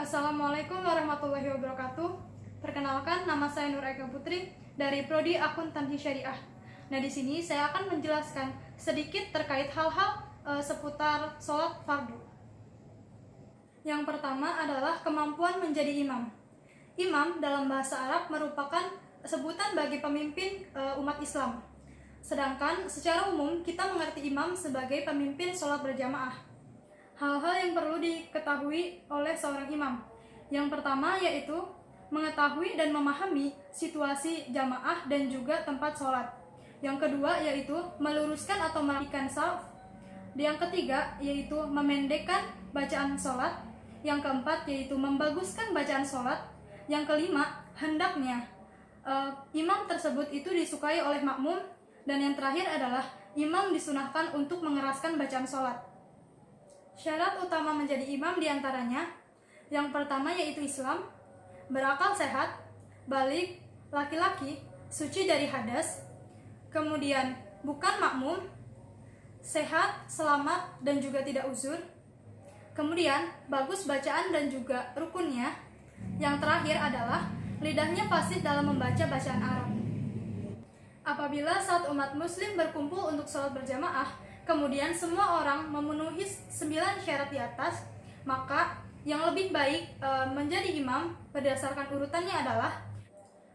Assalamualaikum warahmatullahi wabarakatuh. Perkenalkan, nama saya Nur Eka Putri dari Prodi Akuntansi Syariah. Nah, di sini saya akan menjelaskan sedikit terkait hal-hal seputar sholat fardu. Yang pertama adalah kemampuan menjadi imam. Imam dalam bahasa Arab merupakan sebutan bagi pemimpin umat Islam. Sedangkan secara umum kita mengerti imam sebagai pemimpin sholat berjamaah. Hal-hal yang perlu diketahui oleh seorang imam. Yang pertama yaitu mengetahui dan memahami situasi jamaah dan juga tempat sholat. Yang kedua yaitu meluruskan atau merapikan shaf. Yang ketiga yaitu memendekkan bacaan sholat. Yang keempat yaitu membaguskan bacaan sholat. Yang kelima, hendaknya imam tersebut itu disukai oleh makmum. Dan yang terakhir adalah imam disunahkan untuk mengeraskan bacaan sholat. Syarat utama menjadi imam diantaranya, yang pertama yaitu Islam, berakal sehat, balik, laki-laki, suci dari hadas, kemudian bukan makmum, sehat, selamat, dan juga tidak uzur, kemudian bagus bacaan dan juga rukunnya, yang terakhir adalah lidahnya fasih dalam membaca bacaan Arab. Apabila saat umat muslim berkumpul untuk sholat berjamaah, kemudian semua orang memenuhi 9 syarat di atas, maka yang lebih baik menjadi imam berdasarkan urutannya adalah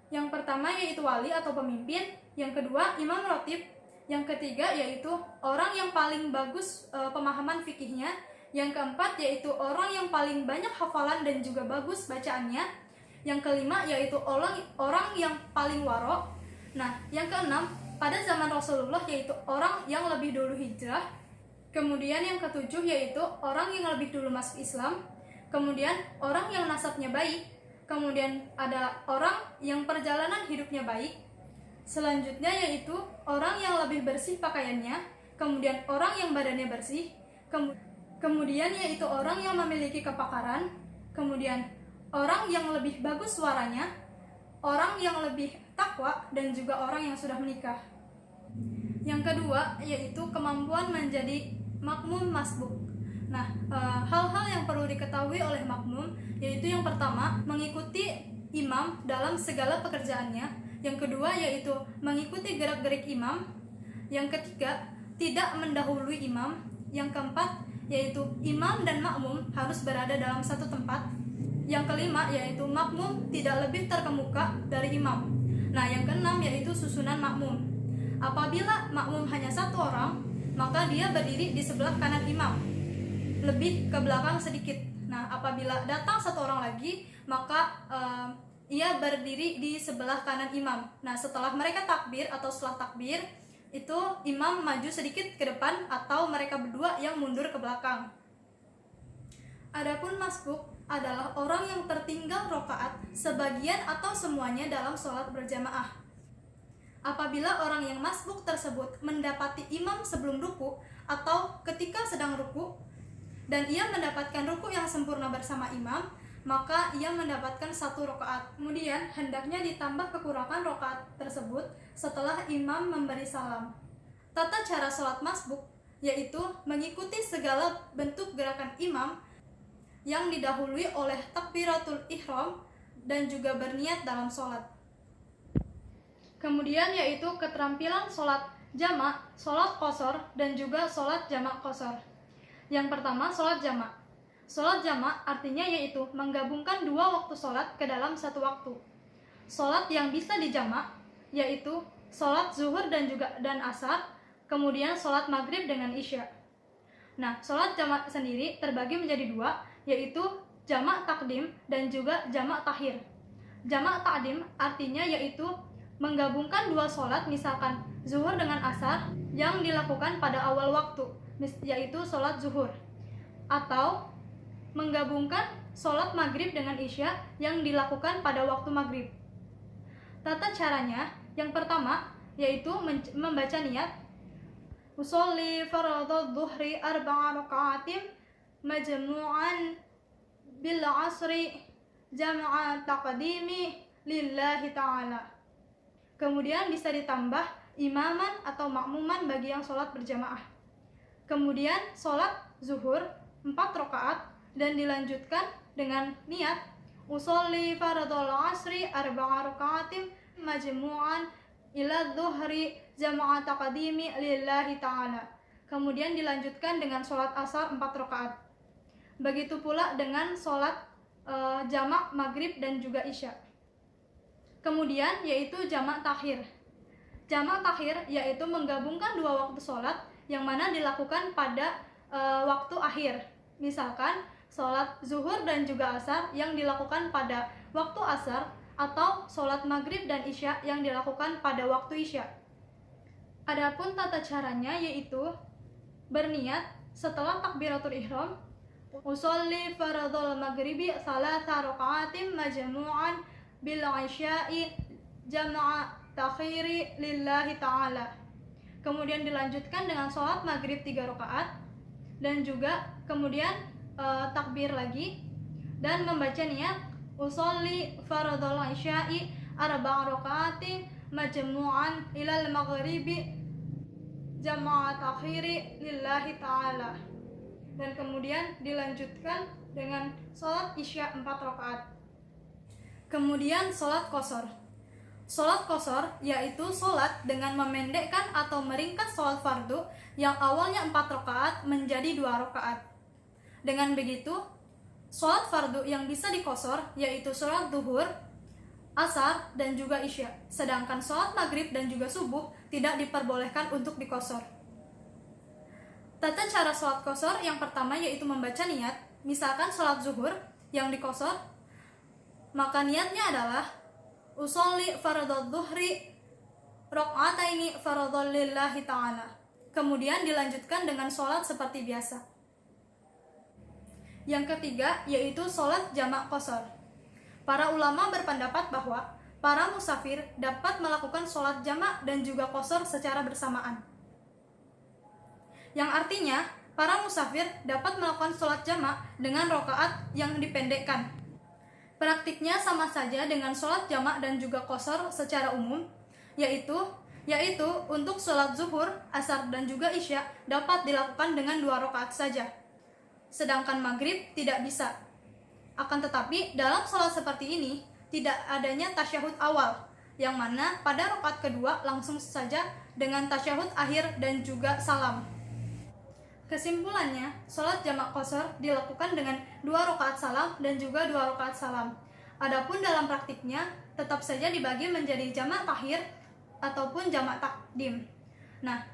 yang pertama yaitu wali atau pemimpin, yang kedua imam rotib, yang ketiga yaitu orang yang paling bagus pemahaman fikihnya, yang keempat yaitu orang yang paling banyak hafalan dan juga bagus bacaannya, yang kelima yaitu orang yang paling warok. Nah, yang keenam pada zaman Rasulullah yaitu orang yang lebih dulu hijrah. Kemudian yang ketujuh yaitu orang yang lebih dulu masuk Islam. Kemudian orang yang nasabnya baik. Kemudian ada orang yang perjalanan hidupnya baik. Selanjutnya yaitu orang yang lebih bersih pakaiannya. Kemudian orang yang badannya bersih. Kemudian yaitu orang yang memiliki kepakaran. Kemudian orang yang lebih bagus suaranya. Orang yang lebih takwa dan juga orang yang sudah menikah. Yang kedua yaitu kemampuan menjadi makmum masbuk. Nah, hal-hal yang perlu diketahui oleh makmum yaitu yang pertama mengikuti imam dalam segala pekerjaannya. Yang kedua yaitu mengikuti gerak-gerik imam. Yang ketiga tidak mendahului imam. Yang keempat yaitu imam dan makmum harus berada dalam satu tempat. Yang kelima yaitu makmum tidak lebih terkemuka dari imam. Nah, yang keenam yaitu susunan makmum. Apabila makmum hanya satu orang, maka dia berdiri di sebelah kanan imam, lebih ke belakang sedikit. Nah, apabila datang satu orang lagi, maka ia berdiri di sebelah kanan imam. Nah, setelah mereka takbir atau setelah takbir, itu imam maju sedikit ke depan atau mereka berdua yang mundur ke belakang. Adapun masbuk adalah orang yang tertinggal rokaat sebagian atau semuanya dalam sholat berjamaah. Apabila orang yang masbuk tersebut mendapati imam sebelum ruku atau ketika sedang ruku dan ia mendapatkan ruku yang sempurna bersama imam, maka ia mendapatkan 1 rakaat. Kemudian hendaknya ditambah kekurangan rakaat tersebut setelah imam memberi salam. Tata cara sholat masbuk yaitu mengikuti segala bentuk gerakan imam yang didahului oleh takbiratul ihram dan juga berniat dalam sholat. Kemudian yaitu keterampilan sholat jamak, sholat qashar, dan juga sholat jamak qashar. Yang pertama, sholat jamak. Sholat jamak artinya yaitu menggabungkan 2 waktu sholat ke dalam 1 waktu. Sholat yang bisa dijamak yaitu sholat zuhur dan asar, kemudian sholat maghrib dengan isya. Nah, sholat jamak sendiri terbagi menjadi 2, yaitu jamak takdim dan juga jamak takhir. Jamak takdim artinya yaitu menggabungkan 2 sholat, misalkan zuhur dengan asar yang dilakukan pada awal waktu, yaitu sholat zuhur, atau menggabungkan sholat maghrib dengan isya yang dilakukan pada waktu maghrib. Tata caranya yang pertama yaitu membaca niat usolli faradhu dhuhri 4 raka'atin majmu'an bil asri jama'a taqdimi lillahi ta'ala. Kemudian bisa ditambah imaman atau makmuman bagi yang sholat berjamaah. Kemudian sholat zuhur 4 rakaat dan dilanjutkan dengan niat usolli fardhul asri arba'a raka'atin majmu'an ila dhuhri jama'at taqdimi lillahi ta'ala. Kemudian dilanjutkan dengan sholat asar 4 rakaat. Begitu pula dengan sholat jamak maghrib dan juga isya. Kemudian yaitu jamak takhir. Jamak takhir yaitu menggabungkan dua waktu sholat yang mana dilakukan pada waktu akhir. Misalkan sholat zuhur dan juga asar yang dilakukan pada waktu asar, atau sholat maghrib dan isya yang dilakukan pada waktu isya. Adapun tata caranya yaitu berniat setelah takbiratul ihram usolli fardhul maghribi salasa raka'atin majmu'an bil isya'i jama'a takhiri lillahi ta'ala. Kemudian dilanjutkan dengan sholat maghrib 3 rakaat dan juga kemudian takbir lagi dan membaca niat usolli fardhul isya'i arba'a raka'atin majmu'an ilal maghribi jama'a takhiri lillahi ta'ala. Dan kemudian dilanjutkan dengan sholat isya 4 rakaat. Kemudian sholat qashar. Sholat qashar yaitu sholat dengan memendekkan atau meringkas sholat fardu yang awalnya 4 rakaat menjadi 2 rakaat. Dengan begitu, sholat fardu yang bisa diqashar yaitu sholat zuhur, asar, dan juga isya. Sedangkan sholat maghrib dan juga subuh tidak diperbolehkan untuk diqashar. Tata cara sholat qashar yang pertama yaitu membaca niat. Misalkan sholat zuhur yang diqashar, maka niatnya adalah usolli fardhu dhuhri raka'ataini fardhu lillahi ta'ala. Kemudian dilanjutkan dengan sholat seperti biasa. Yang ketiga yaitu sholat jamak qashar. Para ulama berpendapat bahwa para musafir dapat melakukan sholat jamak dan juga qashar secara bersamaan. Yang artinya, para musafir dapat melakukan sholat jamak dengan rakaat yang dipendekkan. Praktiknya sama saja dengan sholat jamak dan juga qashar secara umum, yaitu untuk sholat zuhur, asar, dan juga isya dapat dilakukan dengan 2 rakaat saja. Sedangkan maghrib tidak bisa. Akan tetapi dalam sholat seperti ini tidak adanya tasyahud awal, yang mana pada rakaat kedua langsung saja dengan tasyahud akhir dan juga salam. Kesimpulannya, sholat jamak qashar dilakukan dengan 2 rakaat salam dan juga 2 rakaat salam. Adapun dalam praktiknya tetap saja dibagi menjadi jamak takhir ataupun jamak takdim. Nah,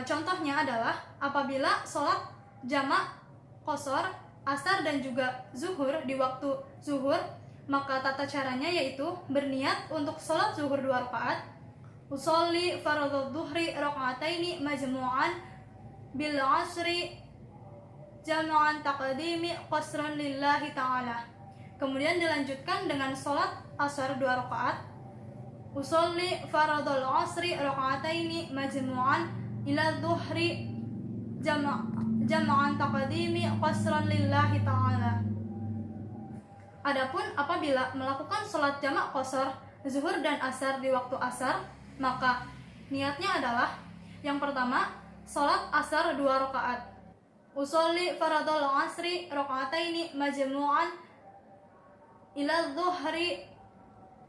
contohnya adalah apabila sholat jamak qashar, asar, dan juga zuhur di waktu zuhur, maka tata caranya yaitu berniat untuk sholat zuhur 2 rakaat, usolli fardhu dhuhri raka'ataini majmu'an bil asri jama'an taqdimi qasran lillahi ta'ala. Kemudian dilanjutkan dengan sholat asar 2 rakaat, usolli fardhul asri raka'ataini majmu'an ila dhuhri jama'an taqdimi qasran lillahi ta'ala. Adapun apabila melakukan sholat jamak qashar zuhur dan asar di waktu asar, maka niatnya adalah yang pertama sholat asar 2 rakaat, usolli fardhul asri raka'ataini majmu'an ila dhuhri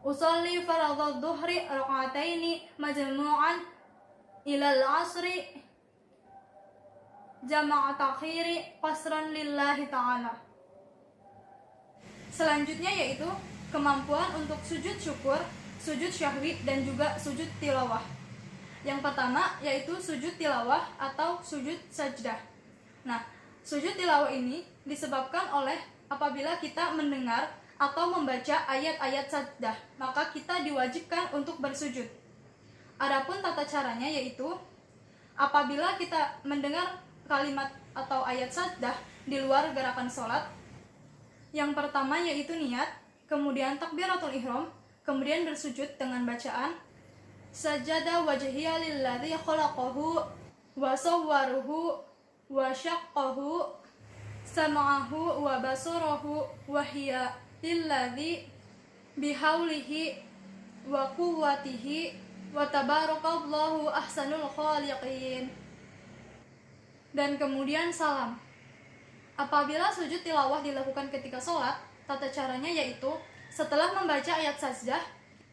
usolli fardhul dhuhri raka'ataini majmu'an ila al-asri jama'a takhiri qasran lillahi ta'ala. Selanjutnya yaitu kemampuan untuk sujud syukur, sujud syahwi, dan juga sujud tilawah. Yang pertama yaitu sujud tilawah atau sujud sajdah. Nah, sujud tilawah ini disebabkan oleh apabila kita mendengar atau membaca ayat-ayat sajdah, maka kita diwajibkan untuk bersujud. Adapun tata caranya yaitu apabila kita mendengar kalimat atau ayat sajdah di luar gerakan sholat, yang pertama yaitu niat, kemudian takbiratul ihram, kemudian bersujud dengan bacaan sajada wajhiya lilladzi khalaqahu wa sawwarahu wa syaqqahu sam'ahu wa basarahu wa hiya lilladzi bihaulihi wa quwwatihi wa tabarakallahu ahsanul khaliqin. Dan kemudian salam. Apabila sujud tilawah dilakukan ketika sholat, Tata caranya yaitu setelah membaca ayat sajdah,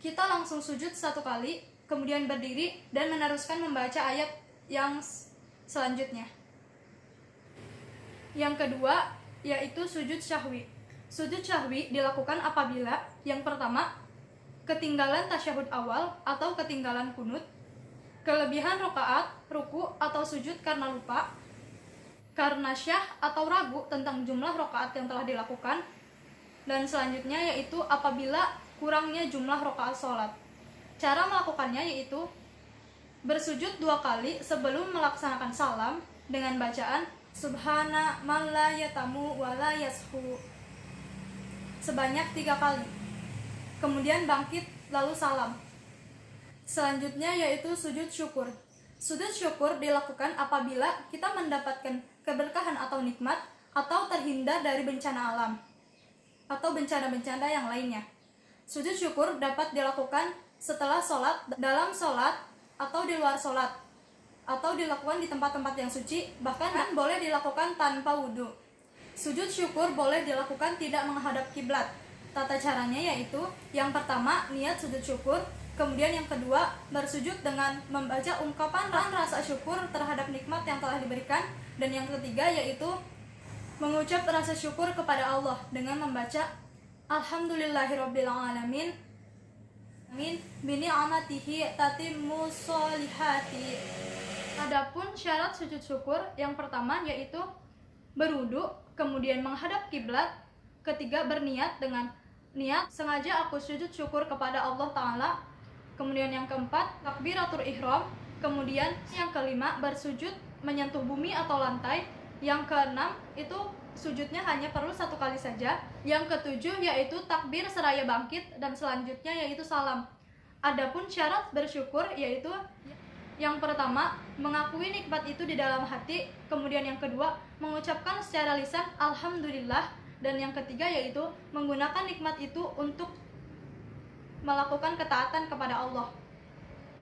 kita langsung sujud 1 kali, kemudian berdiri dan meneruskan membaca ayat yang selanjutnya. Yang kedua yaitu sujud syahwi. Sujud syahwi dilakukan apabila yang pertama ketinggalan tasyahud awal atau ketinggalan kunut, kelebihan rakaat, ruku atau sujud karena lupa, karena syah atau ragu tentang jumlah rakaat yang telah dilakukan, dan selanjutnya yaitu apabila kurangnya jumlah rakaat sholat. Cara melakukannya yaitu bersujud 2 kali sebelum melaksanakan salam dengan bacaan Subhana man la yatamu wa la yashu sebanyak 3 kali. Kemudian bangkit lalu salam. Selanjutnya yaitu sujud syukur. Sujud syukur dilakukan apabila kita mendapatkan keberkahan atau nikmat atau terhindar dari bencana alam atau bencana-bencana yang lainnya. Sujud syukur dapat dilakukan setelah sholat, dalam sholat, atau di luar sholat, atau dilakukan di tempat-tempat yang suci, bahkan boleh dilakukan tanpa wudhu. Sujud syukur boleh dilakukan tidak menghadap kiblat. Tata caranya yaitu yang pertama niat sujud syukur, kemudian yang kedua bersujud dengan membaca ungkapan rasa syukur terhadap nikmat yang telah diberikan, dan yang ketiga yaitu mengucap rasa syukur kepada Allah dengan membaca Alhamdulillahirobbilalamin amin bini'amatihi tatimmu sholihati. Adapun syarat sujud syukur yang pertama yaitu berwudu, kemudian menghadap kiblat, ketiga berniat dengan niat sengaja aku sujud syukur kepada Allah Ta'ala, kemudian yang keempat takbiratul ihram, kemudian yang kelima bersujud menyentuh bumi atau lantai, yang keenam itu sujudnya hanya perlu 1 kali saja, yang ketujuh yaitu takbir seraya bangkit, dan selanjutnya yaitu salam. Adapun syarat bersyukur yaitu yang pertama mengakui nikmat itu di dalam hati, kemudian yang kedua mengucapkan secara lisan alhamdulillah, dan yang ketiga yaitu menggunakan nikmat itu untuk melakukan ketaatan kepada Allah.